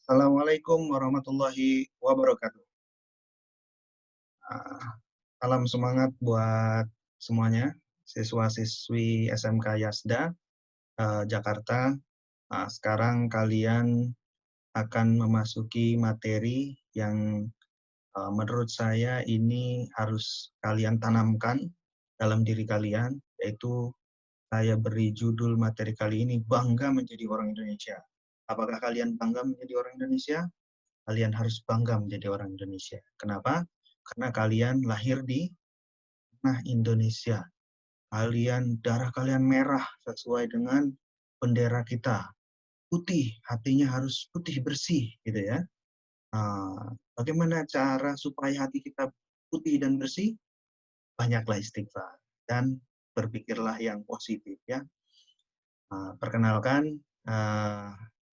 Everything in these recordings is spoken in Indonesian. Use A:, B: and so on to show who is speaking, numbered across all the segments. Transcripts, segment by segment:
A: Assalamualaikum warahmatullahi wabarakatuh. Ah, Salam semangat buat semuanya, siswa-siswi SMK Yasda, Jakarta. Sekarang kalian akan memasuki materi yang menurut saya ini harus kalian tanamkan dalam diri kalian, yaitu saya beri judul materi kali ini, Bangga Menjadi Orang Indonesia. Apakah kalian bangga menjadi orang Indonesia? Kalian harus bangga menjadi orang Indonesia. Kenapa? Karena kalian lahir di tanah Indonesia. Darah kalian merah sesuai dengan bendera kita. Putih, hatinya harus putih bersih, gitu ya. Bagaimana cara supaya hati kita putih dan bersih? Banyaklah istighfar dan berpikirlah yang positif, ya. Perkenalkan,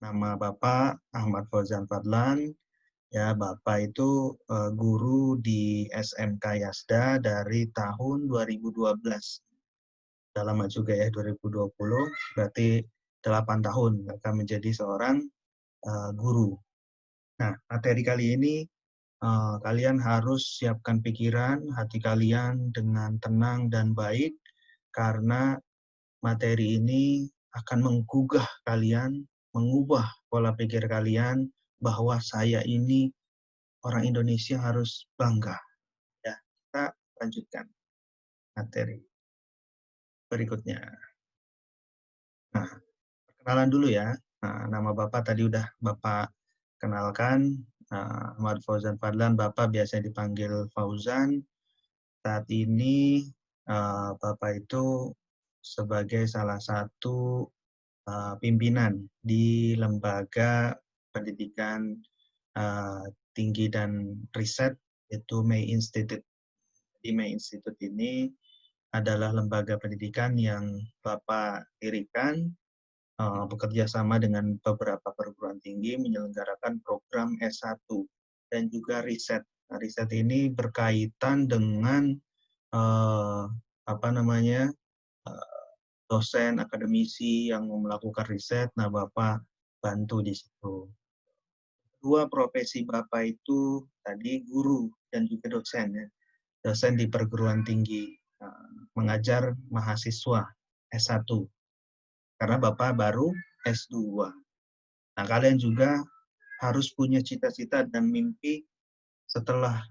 A: nama Bapak Ahmad Fauzan Fadlan. Ya, Bapak itu guru di SMK Yasda dari tahun 2012. Sudah lama juga ya, 2020, berarti 8 tahun akan menjadi seorang guru. Nah, materi kali ini kalian harus siapkan pikiran, hati kalian dengan tenang dan baik, karena materi ini akan menggugah kalian, mengubah pola pikir kalian, bahwa saya ini orang Indonesia harus bangga. Ya, kita lanjutkan materi berikutnya. Nah, perkenalan dulu ya. Nama Bapak tadi udah Bapak kenalkan, Ahmad Fauzan Fadlan. Bapak biasa dipanggil Fauzan. Saat ini Bapak itu sebagai salah satu pimpinan di lembaga pendidikan tinggi dan riset, yaitu May Institute. Di May Institute ini adalah lembaga pendidikan yang Bapak dirikan, bekerja sama dengan beberapa perguruan tinggi menyelenggarakan program S1 dan juga riset. Nah, riset ini berkaitan dengan dosen, akademisi yang melakukan riset. Nah, Bapak bantu di situ. Dua profesi Bapak itu tadi guru dan juga dosen, ya. Dosen di perguruan tinggi, mengajar mahasiswa S1, karena Bapak baru S2. Nah, kalian juga harus punya cita-cita dan mimpi setelah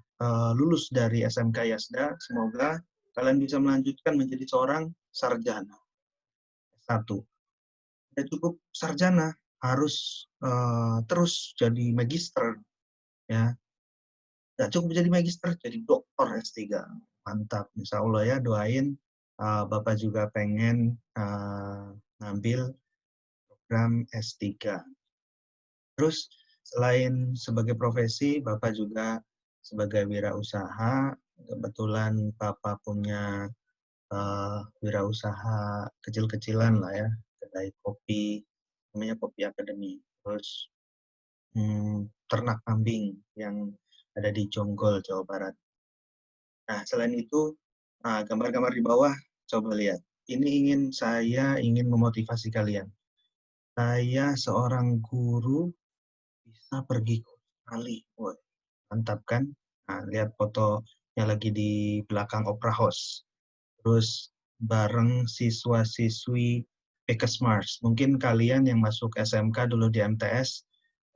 A: lulus dari SMK Yasda. Semoga kalian bisa melanjutkan menjadi seorang sarjana S1. Tidak cukup sarjana, harus terus jadi magister, ya. Tidak cukup jadi magister, jadi doktor S3. Mantap, insya Allah ya, doain. Bapak juga pengen ngambil program S3. Terus selain sebagai profesi, Bapak juga sebagai wirausaha. Kebetulan Bapak punya wirausaha kecil-kecilan lah ya, kedai kopi, namanya Kopi Akademi. Terus ternak kambing yang ada di Jonggol, Jawa Barat. Nah, selain itu, gambar-gambar di bawah, coba lihat. Ini saya ingin memotivasi kalian. Saya seorang guru bisa pergi ke Australia. Wah, mantap kan? Nah, lihat fotonya lagi di belakang Opera House. Terus bareng siswa-siswi Pekesmars. Mungkin kalian yang masuk SMK dulu di MTS,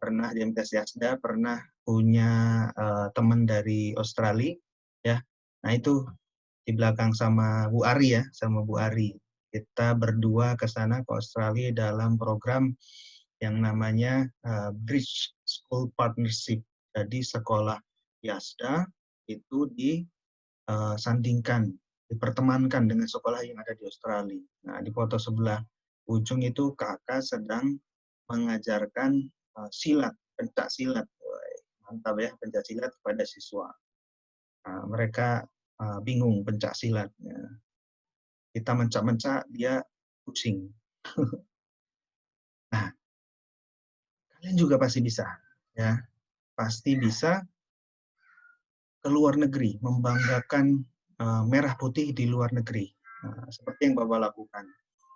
A: pernah di MTS Yasda, pernah punya teman dari Australia, ya. Nah, itu di belakang sama Bu Ari, ya, sama Bu Ari. Kita berdua ke sana ke Australia dalam program yang namanya Bridge School Partnership. Jadi sekolah Yasda itu disandingkan, dipertemankan dengan sekolah yang ada di Australia. Nah, di foto sebelah ujung itu kakak sedang mengajarkan silat, pencak silat. Mantap ya, pencak silat kepada siswa. Nah, mereka bingung pencak silatnya. Kita mencak-mencak, dia pusing. Nah, kalian juga pasti bisa, ya, pasti bisa ke luar negeri, membanggakan merah putih di luar negeri. Nah, seperti yang Bapak lakukan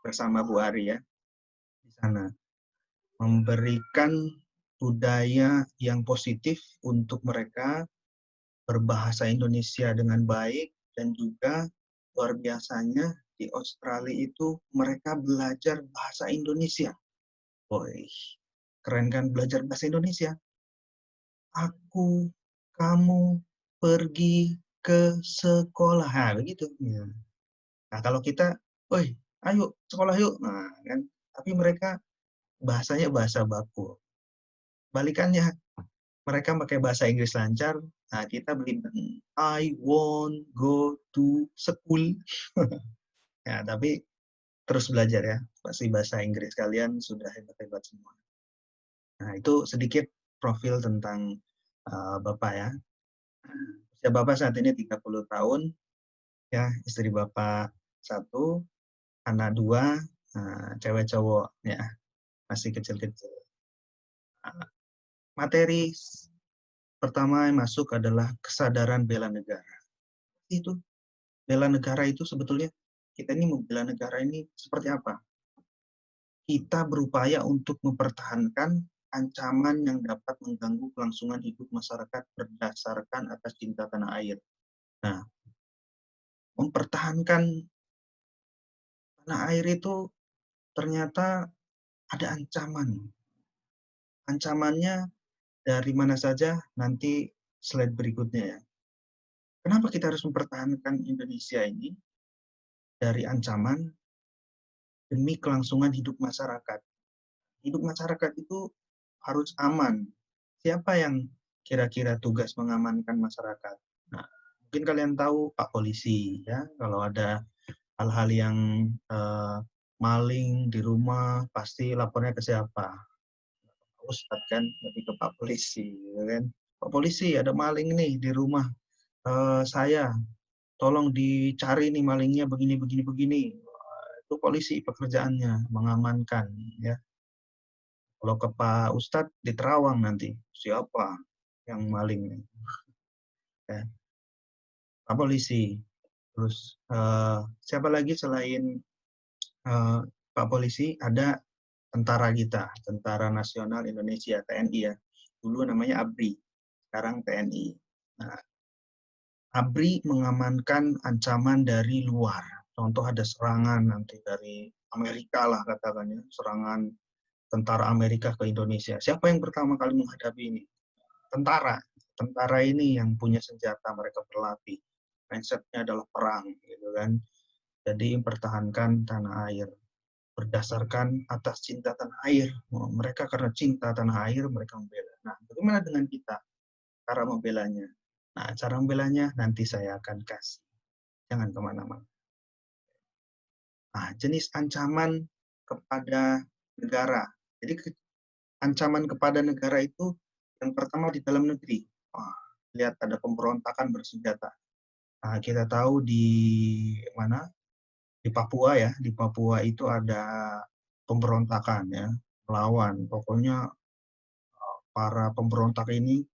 A: bersama Bu Ari, ya, di sana. Memberikan budaya yang positif untuk mereka berbahasa Indonesia dengan baik, dan juga luar biasanya di Australia itu mereka belajar bahasa Indonesia. Woi, keren kan belajar bahasa Indonesia? Aku, kamu pergi ke sekolah. Nah, begitu. Ya. Nah, kalau kita, woi, ayo sekolah yuk. Nah, kan? Tapi mereka bahasanya bahasa baku. Balikannya, mereka pakai bahasa Inggris lancar. Nah, kita beli I want go to school. Ya, tapi terus belajar ya. Pasti bahasa Inggris kalian sudah hebat-hebat semua. Nah, itu sedikit profil tentang Bapak ya. Usia Bapak saat ini 30 tahun, ya, istri Bapak satu, anak dua, cewek cowok, ya, masih kecil-kecil. Materi pertama yang masuk adalah kesadaran bela negara. Itu bela negara itu sebetulnya kita ini membela negara ini seperti apa? Kita berupaya untuk mempertahankan ancaman yang dapat mengganggu kelangsungan hidup masyarakat berdasarkan atas cinta tanah air. Nah, mempertahankan tanah air itu ternyata ada ancaman. Ancamannya dari mana saja nanti slide berikutnya ya. Kenapa kita harus mempertahankan Indonesia ini dari ancaman demi kelangsungan hidup masyarakat? Hidup masyarakat itu harus aman. Siapa yang kira-kira tugas mengamankan masyarakat? Nah, mungkin kalian tahu Pak Polisi ya, kalau ada hal-hal yang maling di rumah pasti lapornya ke siapa? Pak Ustadz kan, lebih ke Pak Polisi, gitu kan? Pak Polisi ada maling nih di rumah saya, tolong dicari nih malingnya begini begini begini. Itu polisi pekerjaannya mengamankan ya. Kalau ke Pak Ustadz di Terawang nanti siapa yang maling ya. Pak Polisi. Terus siapa lagi selain Pak Polisi? Ada tentara kita, Tentara Nasional Indonesia (TNI) ya. Dulu namanya ABRI, sekarang TNI. Nah, ABRI mengamankan ancaman dari luar. Contoh ada serangan nanti dari Amerika lah katakannya, serangan tentara Amerika ke Indonesia. Siapa yang pertama kali menghadapi ini? Tentara. Tentara ini yang punya senjata, mereka berlatih. Mindsetnya adalah perang, gitu kan. Jadi mempertahankan tanah air berdasarkan atas cinta tanah air. Mereka karena cinta tanah air mereka membela. Nah, bagaimana dengan kita cara membelanya? Nah, cara membelanya nanti saya akan kasih. Jangan kemana-mana. Nah, jenis ancaman kepada negara. Jadi ancaman kepada negara itu yang pertama di dalam negeri. Wah, lihat ada pemberontakan bersenjata. Nah, kita tahu di mana? Di Papua ya. Di Papua itu ada pemberontakan ya, melawan. Pokoknya para pemberontak ini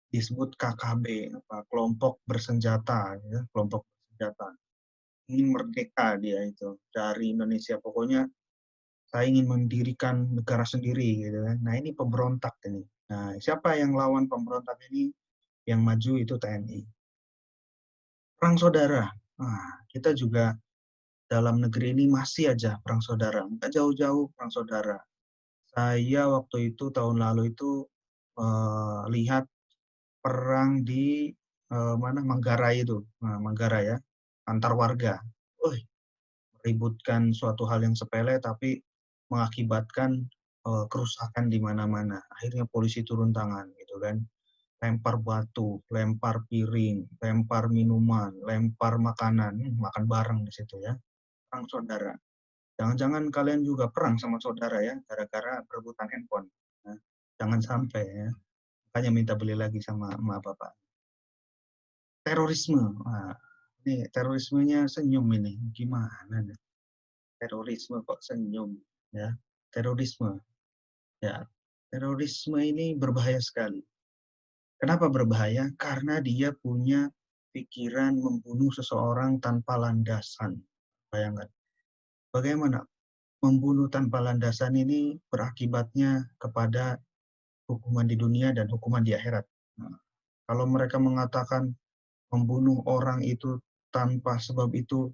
A: disebut KKB, kelompok bersenjata, ya, kelompok bersenjata. Ingin merdeka dia itu dari Indonesia. Pokoknya saya ingin mendirikan negara sendiri gitu kan. Nah, ini pemberontak ini. Nah, siapa yang lawan pemberontak ini? Yang maju itu TNI. Perang saudara. Nah, kita juga dalam negeri ini masih aja perang saudara. Nggak jauh-jauh perang saudara. Saya waktu itu tahun lalu itu lihat perang di mana Manggarai itu, nah, Manggarai ya, antar warga. Meributkan suatu hal yang sepele tapi mengakibatkan kerusakan di mana-mana. Akhirnya polisi turun tangan, gitu kan. Lempar batu, lempar piring, lempar minuman, lempar makanan, makan bareng di situ ya. Perang saudara. Jangan-jangan kalian juga perang sama saudara ya, gara-gara perebutan handphone. Nah, jangan sampai ya. Makanya minta beli lagi sama emak bapak. Terorisme. Nah, ini terorismenya senyum ini. Gimana nih? Terorisme kok senyum ya. Terorisme. Ya. Terorisme ini berbahaya sekali. Kenapa berbahaya? Karena dia punya pikiran membunuh seseorang tanpa landasan. Bayangkan. Bagaimana membunuh tanpa landasan ini berakibatnya kepada hukuman di dunia dan hukuman di akhirat. Nah, kalau mereka mengatakan membunuh orang itu tanpa sebab itu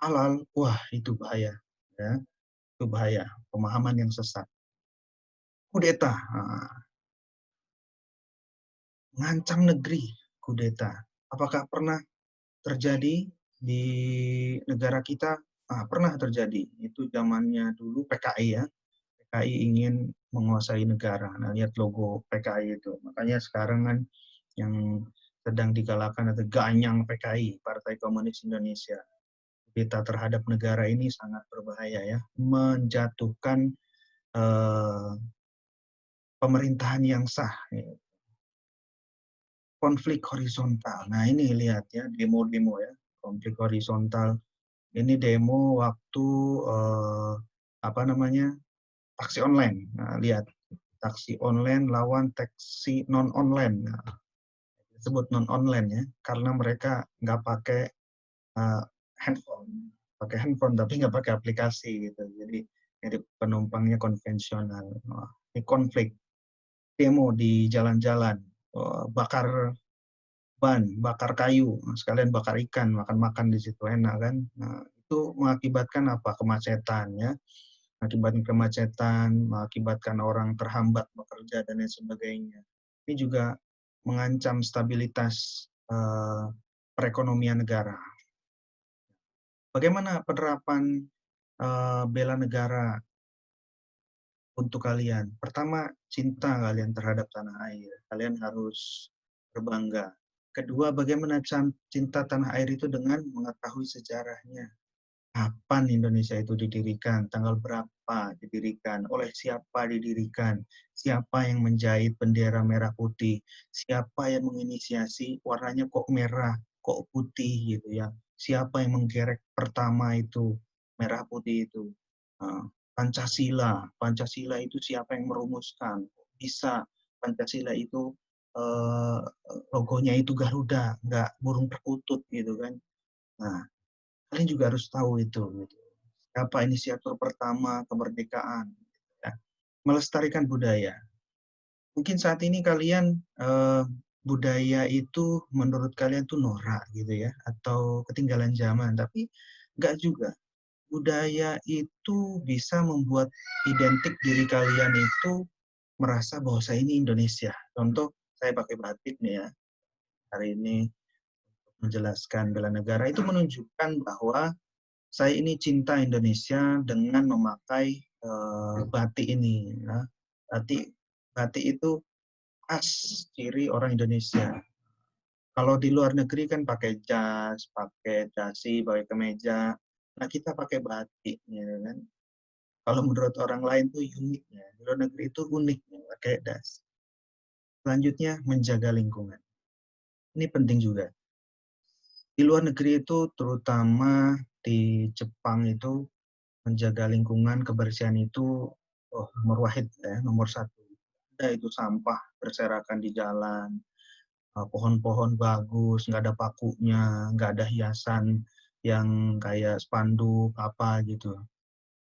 A: halal, wah itu bahaya. Ya, itu bahaya. Pemahaman yang sesat. Kudeta, mengancam negeri, kudeta. Apakah pernah terjadi di negara kita? Pernah terjadi. Itu zamannya dulu PKI ya. PKI ingin menguasai negara. Nah, lihat logo PKI itu. Makanya sekarang kan yang sedang digalakan atau ganyang PKI, Partai Komunis Indonesia. Kita terhadap negara ini sangat berbahaya ya. Menjatuhkan pemerintahan yang sah. Konflik horizontal. Nah ini lihat ya, demo-demo ya. Konflik horizontal. Ini demo waktu apa namanya, taksi online. Nah, lihat, taksi online lawan taksi non online. Nah, disebut non online ya, karena mereka nggak pakai uh, handphone, pakai handphone tapi nggak pakai aplikasi gitu. Jadi penumpangnya konvensional. Nah, ini konflik, demo di jalan-jalan, bakar ban, bakar kayu, sekalian bakar ikan, makan-makan di situ enak kan. Nah, itu mengakibatkan apa? Kemacetan ya. Mengakibatkan kemacetan, mengakibatkan orang terhambat bekerja dan lain sebagainya. Ini juga mengancam stabilitas perekonomian negara. Bagaimana penerapan bela negara untuk kalian? Pertama, cinta kalian terhadap tanah air. Kalian harus berbangga. Kedua, bagaimana cinta tanah air itu dengan mengetahui sejarahnya. Kapan Indonesia itu didirikan, tanggal berapa didirikan, oleh siapa didirikan, siapa yang menjahit bendera merah putih, siapa yang menginisiasi warnanya kok merah, kok putih gitu ya, siapa yang menggerek pertama itu merah putih itu. Pancasila, Pancasila itu siapa yang merumuskan, bisa Pancasila itu logonya itu Garuda, nggak burung perkutut gitu kan. Nah, kalian juga harus tahu itu. Gitu. Siapa inisiator pertama kemerdekaan. Ya. Melestarikan budaya. Mungkin saat ini kalian budaya itu menurut kalian tuh norak gitu ya, atau ketinggalan zaman. Tapi nggak juga. Budaya itu bisa membuat identik diri kalian itu merasa bahwa saya ini Indonesia. Contoh, saya pakai batik nih ya. Hari ini menjelaskan bela negara itu menunjukkan bahwa saya ini cinta Indonesia dengan memakai batik ini. Ya. Batik itu khas ciri orang Indonesia. Kalau di luar negeri kan pakai jas, pakai dasi, pakai kemeja. Nah kita pakai batik, ya kan. Kalau menurut orang lain tuh uniknya. Di luar negeri itu uniknya pakai das. Selanjutnya menjaga lingkungan. Ini penting juga. Di luar negeri itu terutama di Jepang itu menjaga lingkungan, kebersihan itu nomor wahid ya, nomor satu. Ada itu sampah berserakan di jalan, pohon-pohon bagus, nggak ada pakunya, nggak ada hiasan yang kayak spanduk apa gitu.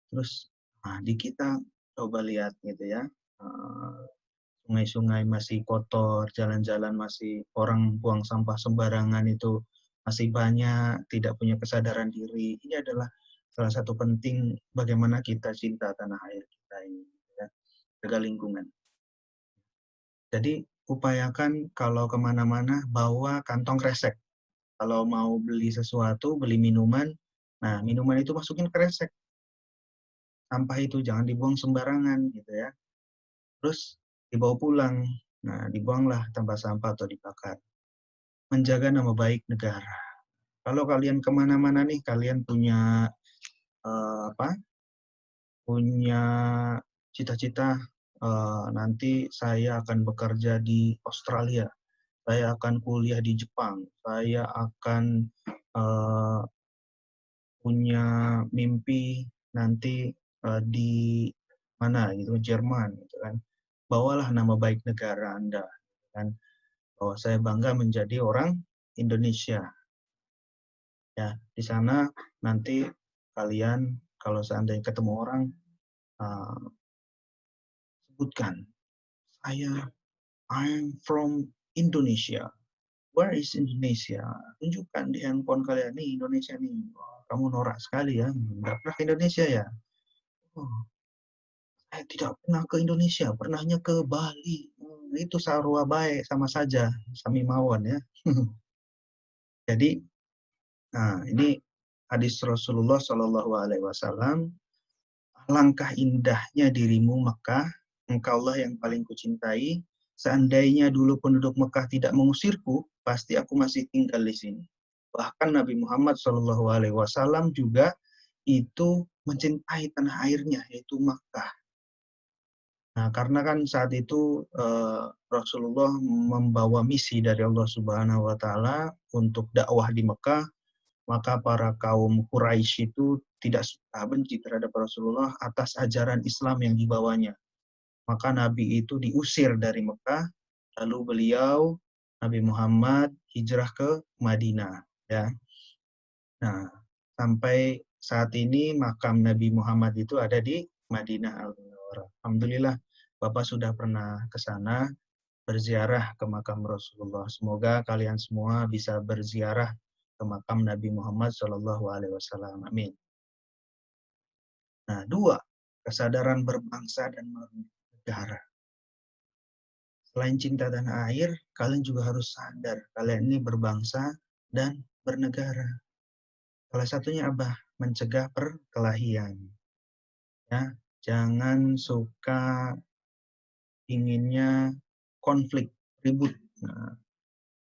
A: Terus di kita coba lihat gitu ya, sungai-sungai masih kotor, jalan-jalan masih orang buang sampah sembarangan itu masih banyak, tidak punya kesadaran diri. Ini adalah salah satu penting bagaimana kita cinta tanah air kita ini, ya, jaga lingkungan. Jadi upayakan kalau kemana-mana bawa kantong kresek. Kalau mau beli sesuatu, beli minuman, nah minuman itu masukin kresek. Sampah itu jangan dibuang sembarangan gitu ya. Terus dibawa pulang. Nah, dibuanglah tempat sampah atau dibakar. Menjaga nama baik negara. Kalau kalian kemana-mana nih, kalian punya apa? Punya cita-cita nanti saya akan bekerja di Australia, saya akan kuliah di Jepang, saya akan punya mimpi nanti di mana gitu, Jerman gitu kan. Bawalah nama baik negara Anda kan. Bahwa saya bangga menjadi orang Indonesia. Ya, di sana nanti kalian kalau seandainya ketemu orang sebutkan I'm from Indonesia. Where is Indonesia? Tunjukkan di handphone kalian nih Indonesia nih. Wah, kamu norak sekali ya. Nggak pernah ke Indonesia ya? Oh, saya tidak pernah ke Indonesia, pernahnya ke Bali. Itu sarua baik sama saja, sami mawon ya. Jadi, nah ini hadis Rasulullah Shallallahu Alaihi Wasallam. Langkah indahnya dirimu Mekah, engkau Allah yang paling kucintai. Seandainya dulu penduduk Mekah tidak mengusirku, pasti aku masih tinggal di sini. Bahkan Nabi Muhammad Shallallahu Alaihi Wasallam juga itu mencintai tanah airnya, yaitu Mekah. Nah, karena kan saat itu Rasulullah membawa misi dari Allah Subhanahu Wa Taala untuk dakwah di Mekah, maka para kaum Quraisy itu tidak suka, benci terhadap Rasulullah atas ajaran Islam yang dibawanya. Maka Nabi itu diusir dari Mekah, lalu beliau Nabi Muhammad hijrah ke Madinah. Ya, nah sampai saat ini makam Nabi Muhammad itu ada di Madinah Al-Munawwarah. Alhamdulillah, Bapak sudah pernah ke sana berziarah ke makam Rasulullah. Semoga kalian semua bisa berziarah ke makam Nabi Muhammad Shallallahu Alaihi Wasallam. Amin. Nah, dua, kesadaran berbangsa dan bernegara. Selain cinta tanah air, kalian juga harus sadar kalian ini berbangsa dan bernegara. Salah satunya apa? Mencegah perkelahian. Ya, jangan suka inginnya konflik, ribut. Nah,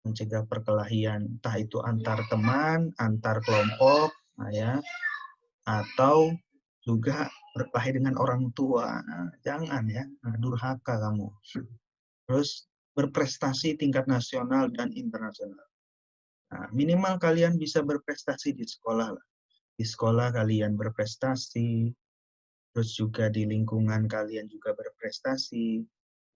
A: mencegah perkelahian, entah itu antar teman, antar kelompok, nah ya, atau juga berkelahi dengan orang tua. Nah, jangan ya, nah, durhaka kamu. Terus berprestasi tingkat nasional dan internasional. Nah, minimal kalian bisa berprestasi di sekolah lah. Di sekolah kalian berprestasi, terus juga di lingkungan kalian juga berprestasi.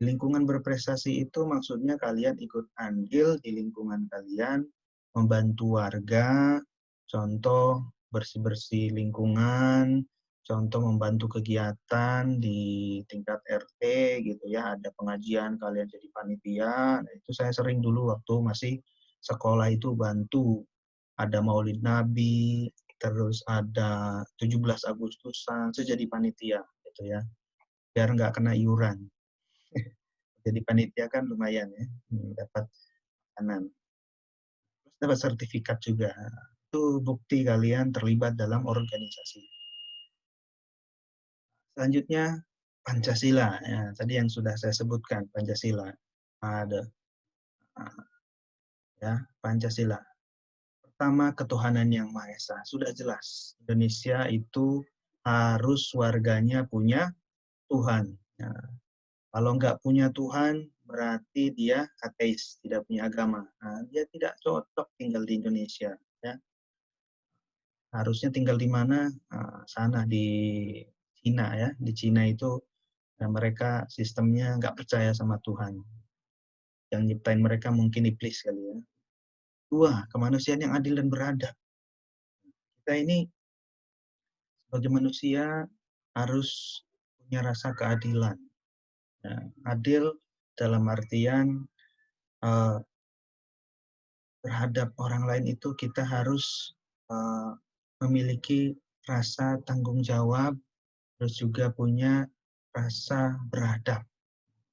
A: Di lingkungan berprestasi itu maksudnya kalian ikut andil di lingkungan kalian, membantu warga, contoh bersih-bersih lingkungan, contoh membantu kegiatan di tingkat RT gitu ya, ada pengajian kalian jadi panitia. Nah, itu saya sering dulu waktu masih sekolah itu bantu. Ada Maulid Nabi, terus ada 17 Agustusan, saya jadi panitia gitu ya, biar nggak kena iuran. Jadi panitia kan lumayan ya, dapat makanan. Terus dapat sertifikat juga. Itu bukti kalian terlibat dalam organisasi. Selanjutnya Pancasila. Ya, tadi yang sudah saya sebutkan Pancasila. Ada ya Pancasila. Pertama, ketuhanan yang Maha Esa. Sudah jelas, Indonesia itu harus warganya punya Tuhan. Ya, kalau nggak punya Tuhan, berarti dia ateis, tidak punya agama. Nah, dia tidak cocok tinggal di Indonesia. Ya. Harusnya tinggal di mana? Sana di Cina ya. Di Cina itu mereka sistemnya nggak percaya sama Tuhan. Yang nyiptain mereka mungkin iblis kali ya. Dua, kemanusiaan yang adil dan beradab. Kita ini sebagai manusia harus punya rasa keadilan. Ya, adil dalam artian terhadap orang lain itu kita harus memiliki rasa tanggung jawab, terus juga punya rasa beradab.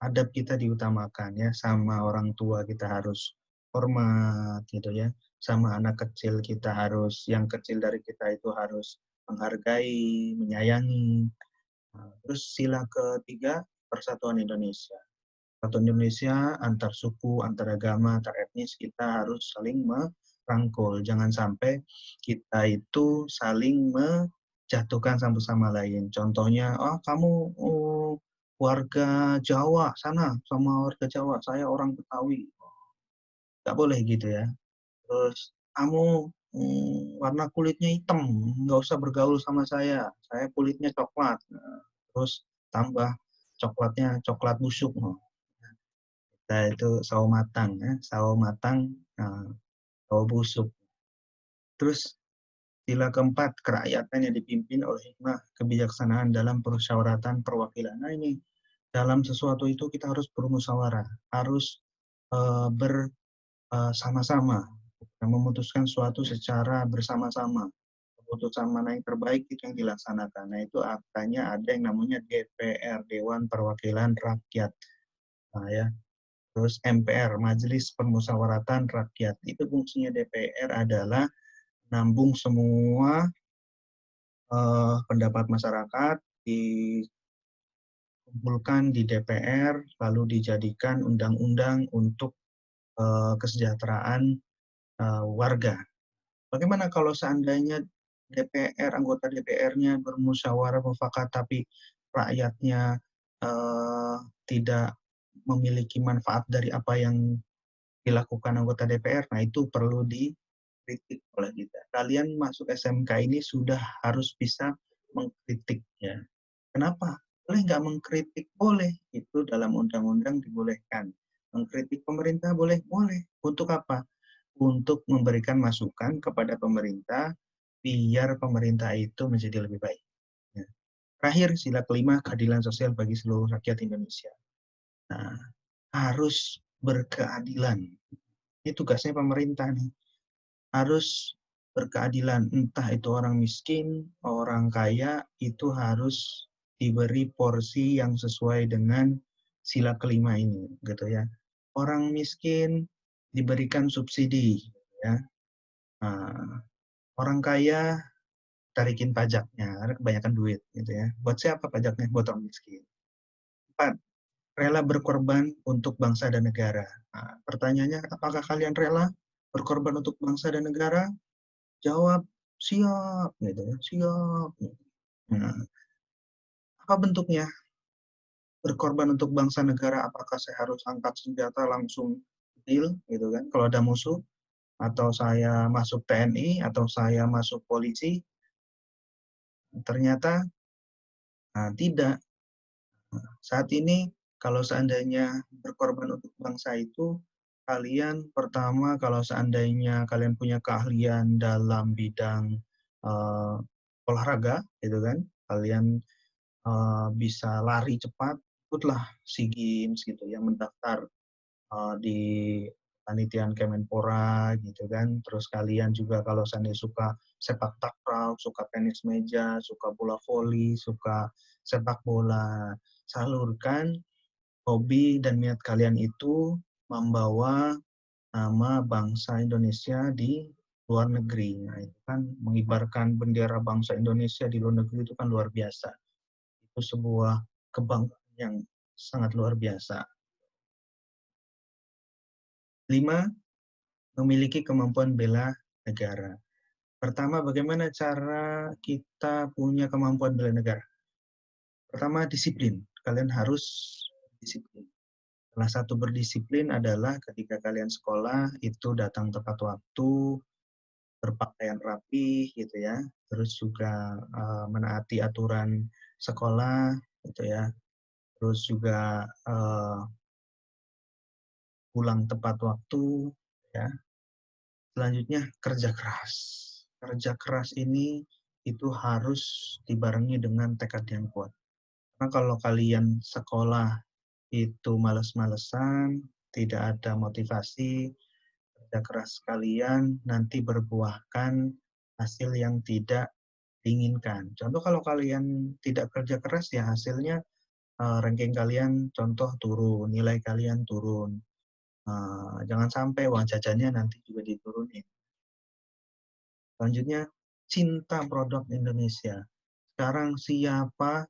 A: Adab kita diutamakan ya, sama orang tua kita harus hormat gitu ya, sama anak kecil kita harus, yang kecil dari kita itu harus menghargai, menyayangi. Nah, terus sila ketiga, persatuan Indonesia. Satu Indonesia, antar suku, antar agama, antar etnis, kita harus saling merangkul. Jangan sampai kita itu saling menjatuhkan satu sama lain. Contohnya, oh kamu warga Jawa sana sama warga Jawa, saya orang Betawi. Nggak boleh gitu ya. Terus kamu warna kulitnya hitam, nggak usah bergaul sama saya kulitnya coklat. Nah, terus tambah coklatnya coklat busuk. Nah, itu sawo matang, ya. Sawo matang, sawo busuk. Terus sila keempat, kerakyatan yang dipimpin oleh hikmah kebijaksanaan dalam permusyawaratan perwakilan. Nah ini dalam sesuatu itu kita harus bermusyawarah, harus bersama-sama, memutuskan suatu secara bersama-sama. Keputusan mana yang terbaik itu yang dilaksanakan. Nah, itu akhirnya ada yang namanya DPR, Dewan Perwakilan Rakyat. Nah, ya. Terus MPR, Majelis Permusyawaratan Rakyat. Itu fungsinya DPR adalah nambung semua pendapat masyarakat, dikumpulkan di DPR, lalu dijadikan undang-undang untuk kesejahteraan warga. Bagaimana kalau seandainya DPR, anggota DPR-nya bermusyawarah mufakat, tapi rakyatnya tidak memiliki manfaat dari apa yang dilakukan anggota DPR? Nah, itu perlu dikritik oleh kita. Kalian masuk SMK ini sudah harus bisa mengkritik, ya. Kenapa? Boleh nggak mengkritik? Boleh. Itu dalam undang-undang dibolehkan. Mengkritik pemerintah boleh? Boleh. Untuk apa? Untuk memberikan masukan kepada pemerintah biar pemerintah itu menjadi lebih baik. Ya. Terakhir, sila kelima, keadilan sosial bagi seluruh rakyat Indonesia. Nah, harus berkeadilan. Ini tugasnya pemerintah nih. Harus berkeadilan. Entah itu orang miskin, orang kaya, itu harus diberi porsi yang sesuai dengan sila kelima ini, gitu ya. Orang miskin diberikan subsidi, ya. Nah, orang kaya tarikin pajaknya, karena kebanyakan duit, gitu ya. Buat siapa pajaknya? Buat orang miskin. 4. Rela berkorban untuk bangsa dan negara. Nah, pertanyaannya, apakah kalian rela berkorban untuk bangsa dan negara? Jawab, siap, gitu ya, siap. Nah, apa bentuknya? Berkorban untuk bangsa negara, apakah saya harus angkat senjata langsung deal, gitu kan? Kalau ada musuh, atau saya masuk TNI, atau saya masuk polisi, ternyata tidak. Saat ini, kalau seandainya berkorban untuk bangsa itu, kalian pertama kalau seandainya kalian punya keahlian dalam bidang uh, olahraga, gitu kan, kalian bisa lari cepat, ikutlah SEA Games gitu ya, mendaftar di panitiaan Kemenpora gitu kan. Terus kalian juga kalau seandainya suka sepak takraw, suka tenis meja, suka bola voli, suka sepak bola, salurkan hobi dan minat kalian itu membawa nama bangsa Indonesia di luar negeri. Nah, itu kan mengibarkan bendera bangsa Indonesia di luar negeri itu kan luar biasa. Itu sebuah kebanggaan yang sangat luar biasa. 5. Memiliki kemampuan bela negara. Pertama, bagaimana cara kita punya kemampuan bela negara? Pertama, disiplin. Kalian harus disiplin. Salah satu berdisiplin adalah ketika kalian sekolah itu datang tepat waktu, berpakaian rapi gitu ya. Terus juga menaati aturan sekolah gitu ya. Terus juga pulang tepat waktu ya. Selanjutnya kerja keras. Kerja keras ini itu harus dibarengi dengan tekad yang kuat. Karena kalau kalian sekolah itu males-malesan, tidak ada motivasi, kerja keras kalian nanti berbuahkan hasil yang tidak diinginkan. Contoh kalau kalian tidak kerja keras ya hasilnya ranking kalian contoh turun, nilai kalian turun. Jangan sampai uang jajannya nanti juga diturunin. Selanjutnya, cinta produk Indonesia. Sekarang siapa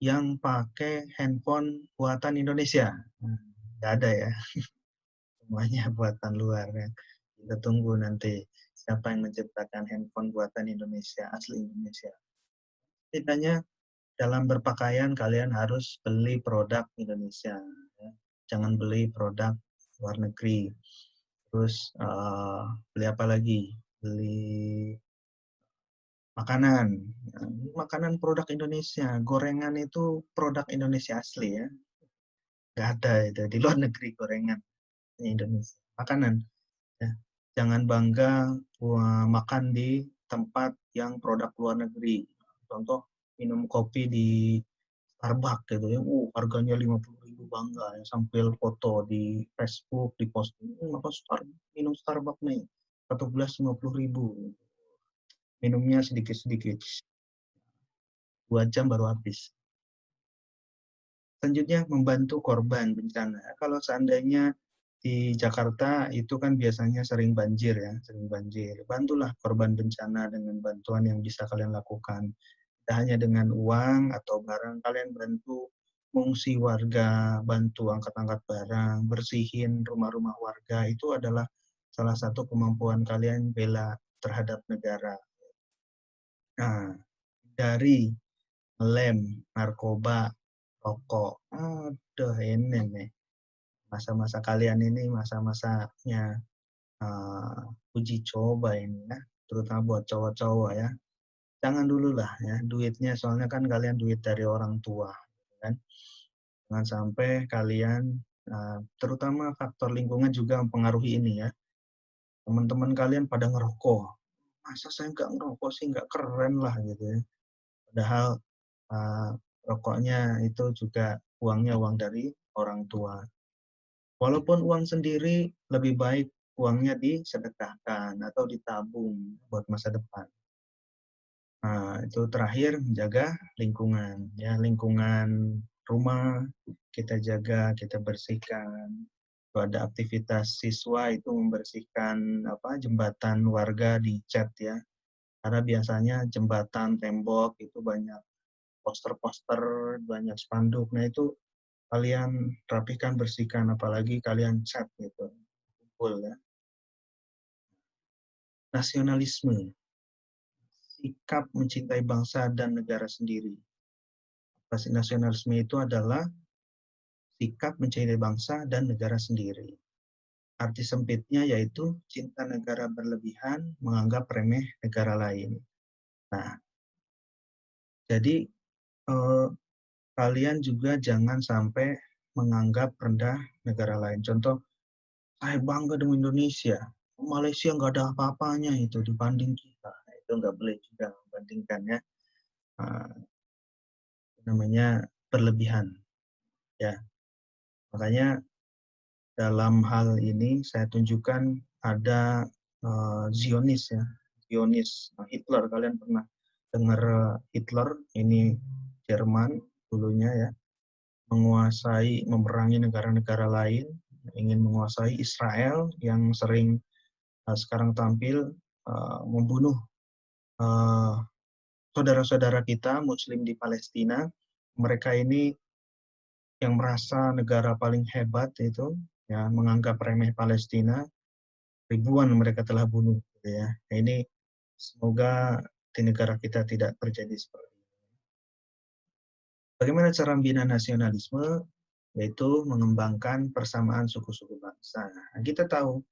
A: yang pakai handphone buatan Indonesia? Nggak ada ya, semuanya buatan luar. Ya. Kita tunggu nanti siapa yang menciptakan handphone buatan Indonesia, asli Indonesia. Setidaknya dalam berpakaian kalian harus beli produk Indonesia. Ya. Jangan beli produk luar negeri. Terus beli apa lagi? Beli makanan. Makanan produk Indonesia. Gorengan itu produk Indonesia asli ya. Nggak ada itu. Di luar negeri gorengan. Indonesia. Makanan. Ya. Jangan bangga makan di tempat yang produk luar negeri. Contoh minum kopi di Starbucks gitu ya, harganya 50.000 bangga ya, sambil foto di Facebook, di-posting, apa minum Starbucks nih, satu gelas 50.000, minumnya sedikit-sedikit, 2 jam baru habis. Selanjutnya membantu korban bencana. Kalau seandainya di Jakarta itu kan biasanya sering banjir ya, sering banjir. Bantulah korban bencana dengan bantuan yang bisa kalian lakukan. Tidak hanya dengan uang atau barang, kalian bantu mengungsi warga, bantu angkat-angkat barang, bersihin rumah-rumah warga. Itu adalah salah satu kemampuan kalian bela terhadap negara. Nah, dari lem, narkoba, rokok. Aduh, ini nih. Masa-masa kalian ini masa-masanya uji coba ini ya, terutama buat cowok-cowok ya. Jangan dulu lah ya, duitnya soalnya kan kalian duit dari orang tua, gitu kan. Jangan sampai kalian, terutama faktor lingkungan juga mempengaruhi ini ya. Teman-teman kalian pada ngerokok, masa saya nggak ngerokok sih, nggak keren lah gitu ya. Padahal rokoknya itu juga uangnya uang dari orang tua. Walaupun uang sendiri lebih baik uangnya disedekahkan atau ditabung buat masa depan. Nah, itu terakhir menjaga lingkungan. Ya, lingkungan rumah kita jaga, kita bersihkan. Kalau ada aktivitas siswa itu membersihkan jembatan warga dicat ya. Karena biasanya jembatan, tembok itu banyak poster-poster, banyak spanduk. Nah, itu kalian rapikan, bersihkan, apalagi kalian cat gitu. Kumpul ya. Nasionalisme, sikap mencintai bangsa dan negara sendiri. Nasionalisme itu adalah sikap mencintai bangsa dan negara sendiri. Arti sempitnya yaitu cinta negara berlebihan, menganggap remeh negara lain. Nah, jadi kalian juga jangan sampai menganggap rendah negara lain. Contoh, saya bangga dengan Indonesia. Malaysia nggak ada apa-apanya itu dibanding kita. Itu nggak boleh juga membandingkan ya. Uh, namanya berlebihan. Ya, makanya dalam hal ini saya tunjukkan ada Zionis ya, Zionis. Hitler, kalian pernah dengar Hitler? Ini Jerman dulunya ya, menguasai, memerangi negara-negara lain, ingin menguasai Israel yang sering sekarang tampil membunuh saudara-saudara kita Muslim di Palestina. Mereka ini yang merasa negara paling hebat itu ya, menganggap remeh Palestina, ribuan mereka telah bunuh gitu ya. Nah, ini semoga di negara kita tidak terjadi seperti ini. Bagaimana cara membina nasionalisme? Yaitu mengembangkan persamaan suku-suku bangsa. Nah, kita tahu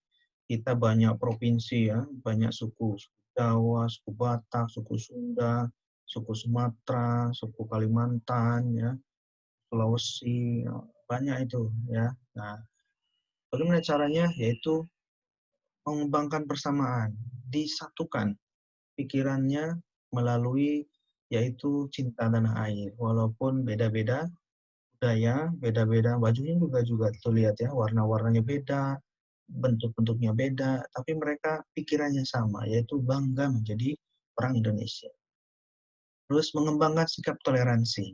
A: kita banyak provinsi ya, banyak suku, suku Jawa, suku Batak, suku Sunda, suku Sumatera, suku Kalimantan ya, Sulawesi, banyak itu ya. Nah, bagaimana caranya? Yaitu mengembangkan persamaan, disatukan pikirannya melalui yaitu cinta tanah air. Walaupun beda-beda budaya, beda-beda bajunya juga tuh lihat ya, warna-warnanya beda, bentuk-bentuknya beda, tapi mereka pikirannya sama, yaitu bangga menjadi orang Indonesia. Terus mengembangkan sikap toleransi.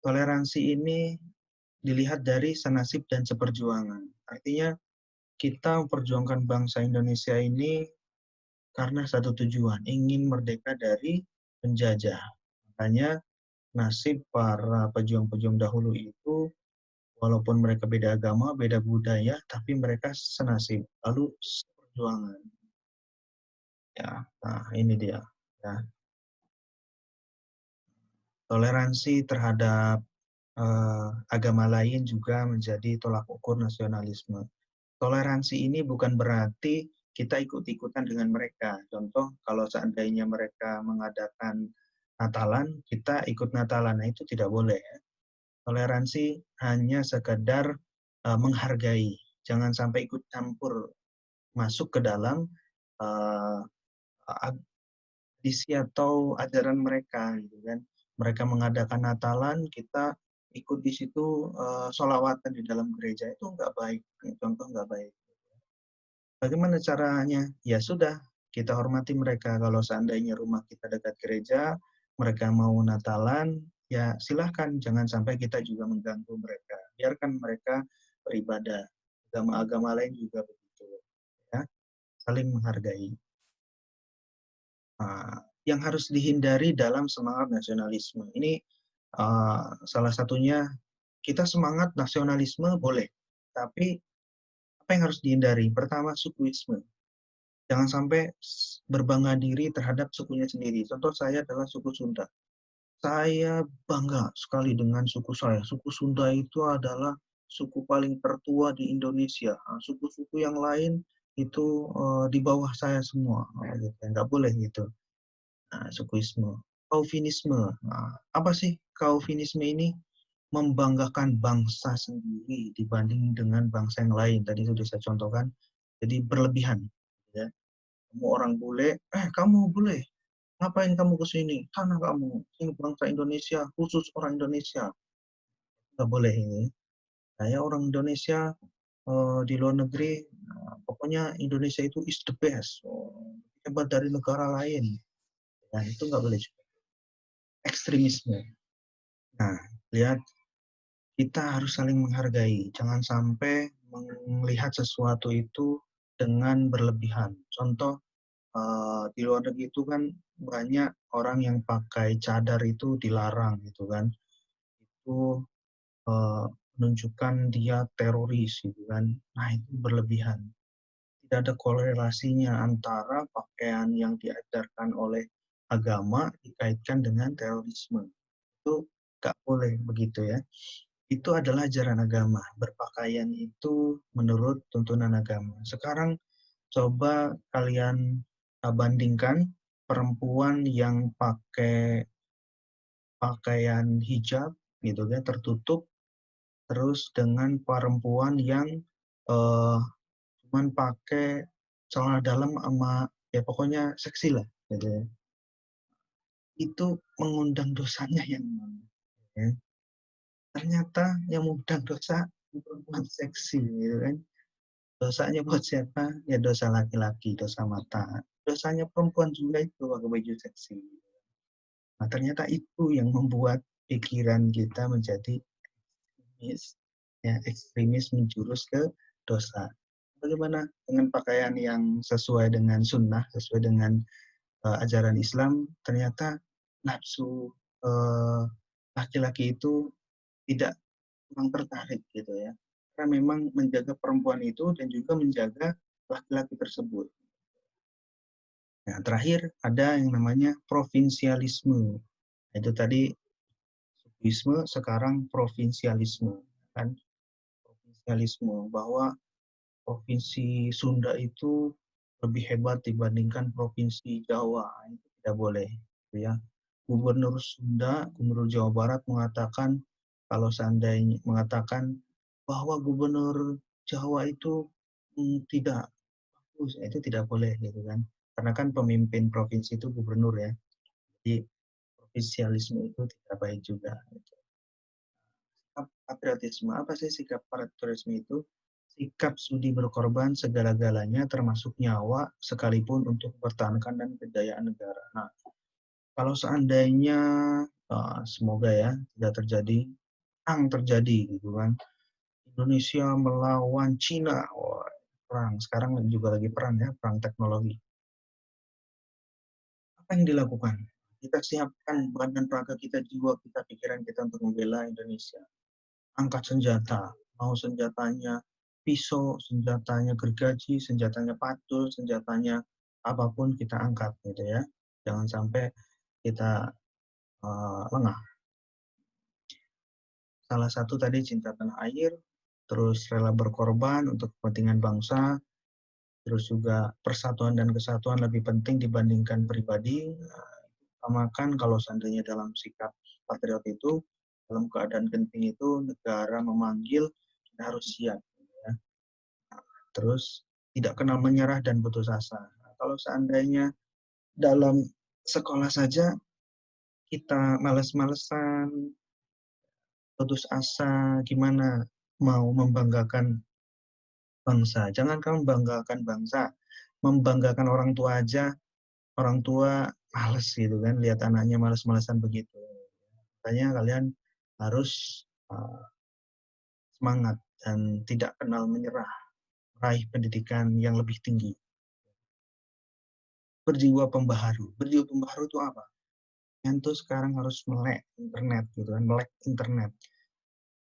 A: Toleransi ini dilihat dari senasib dan seperjuangan. Artinya kita memperjuangkan bangsa Indonesia ini karena satu tujuan, ingin merdeka dari penjajah. Makanya nasib para pejuang-pejuang dahulu itu, walaupun mereka beda agama, beda budaya, tapi mereka senasib. Lalu seperjuangan. Ya, nah ini dia. Ya. Toleransi terhadap agama lain juga menjadi tolak ukur nasionalisme. Toleransi ini bukan berarti kita ikut-ikutan dengan mereka. Contoh, kalau seandainya mereka mengadakan Natalan, kita ikut Natalan. Nah, itu tidak boleh. Ya. Toleransi hanya sekedar menghargai. Jangan sampai ikut campur masuk ke dalam tradisi atau ajaran mereka, gitu kan. mereka mengadakan Natalan, kita ikut di situ sholawatan di dalam gereja, itu nggak baik, contoh nggak baik. Bagaimana caranya? Ya sudah, kita hormati mereka. Kalau seandainya rumah kita dekat gereja, mereka mau Natalan, ya silahkan, jangan sampai kita juga mengganggu mereka. Biarkan mereka beribadah. Agama-agama lain juga begitu, ya, saling menghargai. Yang harus dihindari dalam semangat nasionalisme ini, salah satunya kita semangat nasionalisme boleh, tapi apa yang harus dihindari? Pertama, sukuisme. Jangan sampai berbangga diri terhadap sukunya sendiri. Contoh saya adalah suku Sunda. Saya bangga sekali dengan suku saya. Suku Sunda itu adalah suku paling tertua di Indonesia. Suku-suku yang lain itu di bawah saya semua. Gitu. Nggak boleh gitu. Sukuisme. Kaufinisme. Apa sih kaufinisme ini? Membanggakan bangsa sendiri dibanding dengan bangsa yang lain. Tadi sudah saya contohkan. Jadi berlebihan. Ya. Kamu orang bule, kamu bule, ngapain kamu ke sini? Sana kamu, ini bangsa Indonesia, khusus orang Indonesia. Nggak boleh ini. Saya orang Indonesia di luar negeri, pokoknya Indonesia itu is the best, hebat dari negara lain. Nah, itu nggak boleh juga. Ekstremisme. Nah, lihat, kita harus saling menghargai. Jangan sampai melihat sesuatu itu dengan berlebihan. Contoh, di luar negeri itu kan banyak orang yang pakai cadar itu dilarang gitu kan. Itu menunjukkan dia teroris gitu kan. Nah, itu berlebihan. Tidak ada korelasinya antara pakaian yang diajarkan oleh agama dikaitkan dengan terorisme. Itu nggak boleh begitu ya. Itu adalah ajaran agama. Berpakaian itu menurut tuntunan agama. Sekarang coba kalian bandingkan perempuan yang pakai pakaian hijab gitu kan, tertutup, terus dengan perempuan yang uh, cuman pakai celana dalam sama ya pokoknya seksi lah gitu ya. Itu mengundang dosanya yang mana ya. Ternyata yang mengundang dosa perempuan seksi gitu kan. Dosanya buat siapa? Ya dosa laki-laki, dosa mata. Dosanya perempuan juga itu pakai baju seksi. Nah, ternyata itu yang membuat pikiran kita menjadi ekstremis, ya, ekstremis menjurus ke dosa. Bagaimana dengan pakaian yang sesuai dengan sunnah, sesuai dengan ajaran Islam? Ternyata nafsu laki-laki itu tidak kurang tertarik gitu ya. Karena memang menjaga perempuan itu dan juga menjaga laki-laki tersebut. Nah, terakhir ada yang namanya provinsialisme. Itu tadi sukuisme, sekarang provinsialisme. Kan? Provinsialisme, bahwa provinsi Sunda itu lebih hebat dibandingkan provinsi Jawa. Itu tidak boleh. Ya. Gubernur Sunda, Gubernur Jawa Barat mengatakan, kalau seandainya mengatakan bahwa Gubernur Jawa itu tidak bagus, itu tidak boleh gitu kan. Karena kan pemimpin provinsi itu gubernur ya. Jadi provinsialisme itu tidak baik juga. Gitu. Patriotisme, apa sih sikap patriotisme itu? Sikap sudi berkorban segala-galanya termasuk nyawa sekalipun untuk mempertahankan dan kejayaan negara. Nah, kalau seandainya semoga ya tidak terjadi, perang terjadi gitu kan. Indonesia melawan Cina, perang. Sekarang juga lagi perang ya, perang teknologi. Apa yang dilakukan? Kita siapkan badan raga kita, jiwa kita, pikiran kita untuk membela Indonesia. Angkat senjata, mau senjatanya pisau, senjatanya gergaji, senjatanya patul, senjatanya apapun kita angkat gitu ya. Jangan sampai kita lengah. Salah satu tadi cinta tanah air, terus rela berkorban untuk kepentingan bangsa, terus juga persatuan dan kesatuan lebih penting dibandingkan pribadi. Utamakan kalau seandainya dalam sikap patriot itu, dalam keadaan genting itu, negara memanggil, kita harus siap. Ya. Terus tidak kenal menyerah dan putus asa. Nah, kalau seandainya dalam sekolah saja, kita males-malesan, putus asa, gimana mau membanggakan bangsa. Jangankan membanggakan bangsa, membanggakan orang tua aja, orang tua males gitu kan, lihat anaknya males-malesan begitu. Makanya kalian harus semangat dan tidak kenal menyerah, meraih pendidikan yang lebih tinggi. Berjiwa pembaharu. Berjiwa pembaharu itu apa? Yang tuh sekarang harus melek internet gitu kan, melek internet.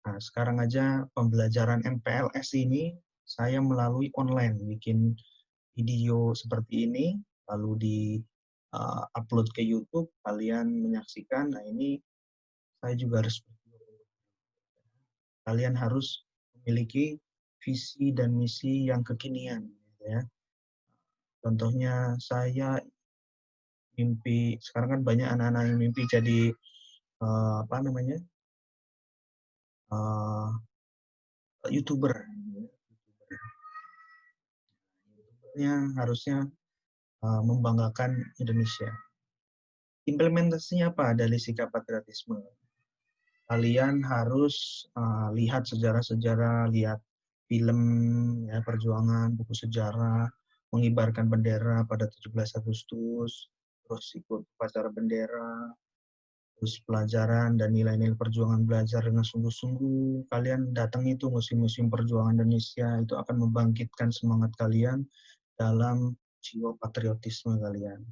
A: Nah, sekarang aja pembelajaran MPLS ini saya melalui online, bikin video seperti ini, lalu di upload ke YouTube, kalian menyaksikan. Nah, ini saya juga harus, kalian harus memiliki visi dan misi yang kekinian, gitu ya. Contohnya saya mimpi, sekarang kan banyak anak-anak yang mimpi jadi apa namanya, YouTuber. YouTubernya harusnya membanggakan Indonesia. Implementasinya apa dari sikap patriotisme? Kalian harus lihat sejarah-sejarah, lihat film ya, perjuangan, buku sejarah, mengibarkan bendera pada 17 Agustus, terus ikut upacara bendera, terus pelajaran dan nilai-nilai perjuangan, belajar dengan sungguh-sungguh. Kalian datang itu museum-museum perjuangan Indonesia, itu akan membangkitkan semangat kalian dalam jiwa patriotisme kalian.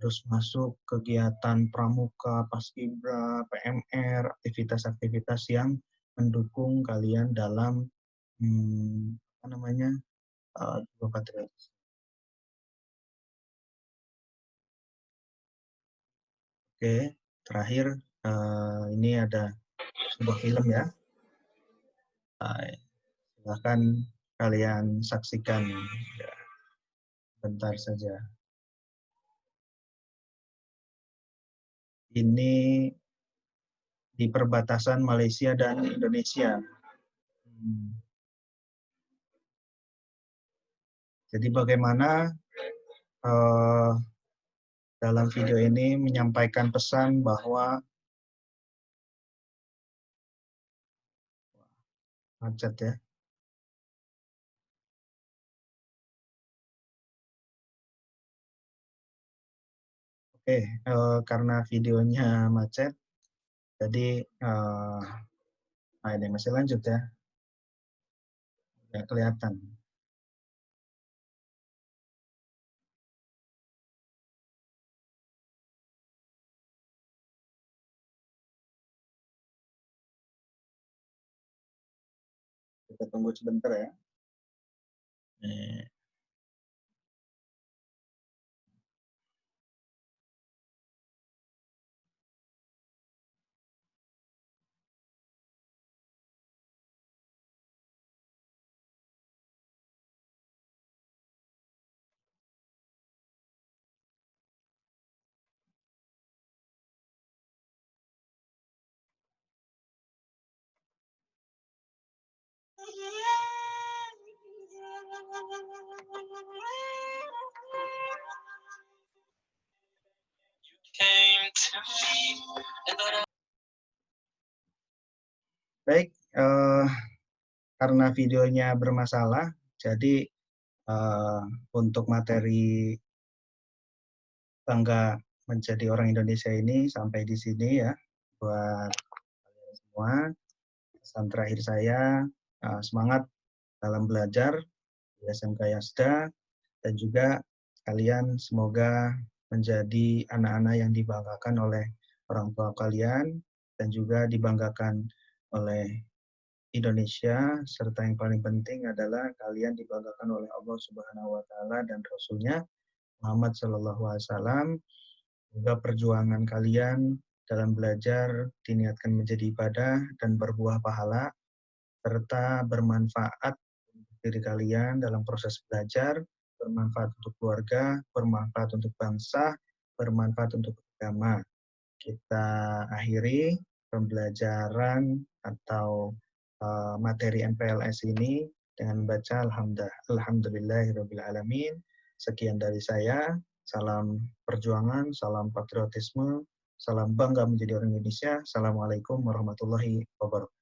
A: Terus masuk kegiatan pramuka, paskibra, PMR, aktivitas-aktivitas yang mendukung kalian dalam apa namanya, jiwa patriotis. Oke, terakhir ini ada sebuah film ya. Silahkan kalian saksikan ya, bentar saja. Ini di perbatasan Malaysia dan Indonesia. Jadi bagaimana dalam video ini menyampaikan pesan bahwa macet ya. Oke, karena videonya macet, jadi nah ini masih lanjut ya, nggak kelihatan. Kita tunggu sebentar ya. Baik, karena videonya bermasalah, jadi untuk materi bangga menjadi orang Indonesia ini sampai di sini ya, buat kalian semua. Pesan terakhir saya, semangat dalam belajar di SMK Yasda, dan juga kalian semoga menjadi anak-anak yang dibanggakan oleh orang tua kalian, dan juga dibanggakan oleh Indonesia, serta yang paling penting adalah kalian dibanggakan oleh Allah Subhanahu wa Ta'ala dan Rasul-Nya Muhammad Sallallahu Alaihi Wasallam. Semoga perjuangan kalian dalam belajar diniatkan menjadi ibadah dan berbuah pahala, serta bermanfaat untuk diri kalian dalam proses belajar, bermanfaat untuk keluarga, bermanfaat untuk bangsa, bermanfaat untuk agama. Kita akhiri pembelajaran atau materi MPLS ini dengan membaca Alhamdulillahirrabbilalamin. Sekian dari saya. Salam perjuangan, salam patriotisme. Salam bangga menjadi orang Indonesia. Assalamualaikum warahmatullahi wabarakatuh.